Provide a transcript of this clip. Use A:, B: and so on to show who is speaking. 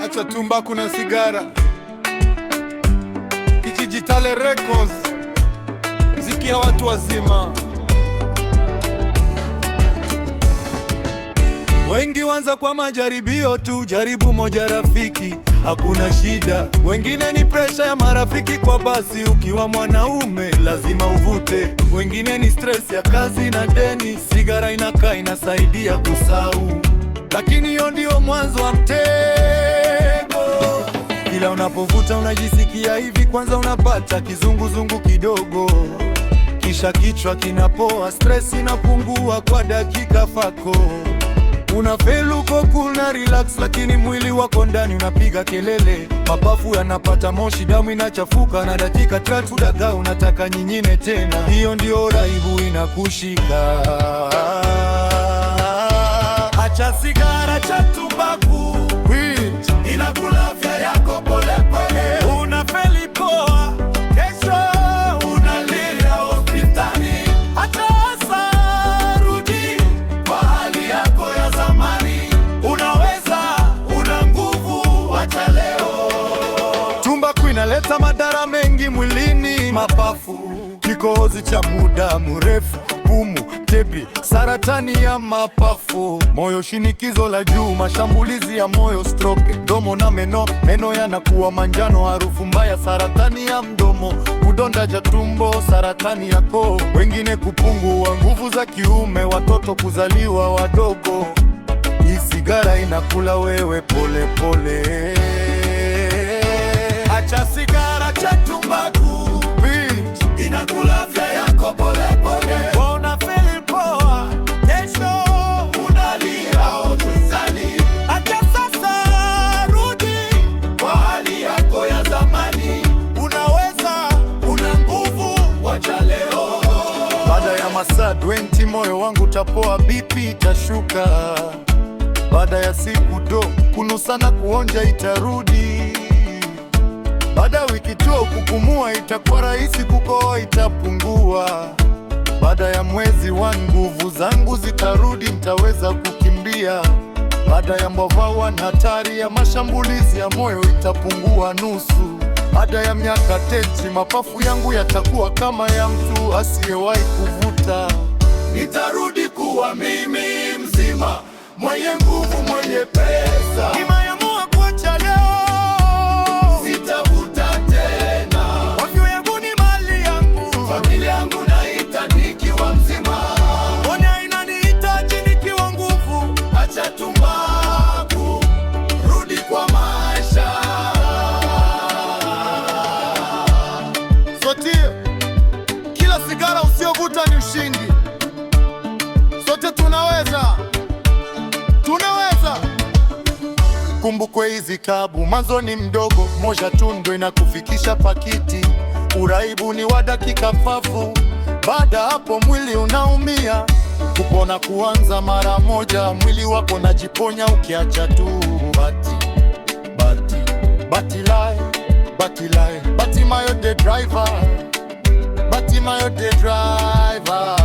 A: Acha tumbaku na sigara. Kijitale Records, mziki ya watu wazima. Wengi wanza kwa majaribio tu, jaribu moja rafiki, hakuna shida. Wengine ni presha ya marafiki kwa basi, ukiwa mwanaume lazima uvute. Wengine ni stress ya kazi na deni, sigara inakaa inasaidia kusahau, lakini hiyo ndio mwanzo wa mtego. Kila unapovuta unajisikia hivi, kwanza unapata kizunguzungu kidogo, kisha kichwa kinapoa, stress inapungua kwa dakika fako. Unafeel uko cool na relax, lakini mwili wako ndani unapiga kelele. Mapafu yanapata moshi, damu inachafuka, na dakika 3 dagaa unataka nyingine tena. Hiyo ndio raibu inakushika. Acha sigara, acha tumbaku, inakula afya yako pole pole. Unafeli poa, kesho unalia hospitali. Acha sasa, rudi kwa hali yako ya zamani. Unaweza, una nguvu, acha leo. Tumbaku inaleta madhara mengi mwilini: mapafu, kikohozi cha muda mrefu, pumu, tebi, saratani ya mapafu, moyo, shinikizo la juu, mashambulizi ya moyo, stroke, mdomo na meno yanakuwa manjano, harufu mbaya, saratani ya mdomo, kudonda cha tumbo, saratani ya koo, wengine kupungua nguvu za kiume, watoto kuzaliwa wadogo. Hii sigara inakula wewe pole pole. Acha sigara, acha tumbaku, inakula afya yako pole pole. Masaa 20 moyo wangu tapoa, BP itashuka. Baada ya siku do kunusa na kuonja itarudi. Baada ya wiki 2 kupumua itakuwa rahisi, kukohoa itapungua. Baada ya mwezi 1 nguvu zangu zitarudi, nitaweza kukimbia. Baada ya mwaka 1 hatari ya mashambulizi ya moyo itapungua nusu. Baada ya miaka 10 mapafu yangu yatakuwa kama ya mtu asiyewahi kuvuta. Nitarudi kuwa mimi mzima, mwenye nguvu, mwenye pesa. Nimeamua kuacha leo, sitavuta tena. Afya yangu ni mali yangu, familia yangu naita nikiwa mzima. Mbona inanihitaji nikiwa nguvu? Acha tumbaku, rudi kwa maisha. Kila sigara usiovuta ni ushindi. Sote tunaweza. Kumbukwe hizi kabu, mwanzo ni mdogo, moja tu ndo inakufikisha pakiti. Uraibu ni wa dakika fafu, baada hapo mwili unaumia. Kupona kuanza mara moja, mwili wako najiponya ukiacha tu. Batimayo the driver, Batimayo the driver.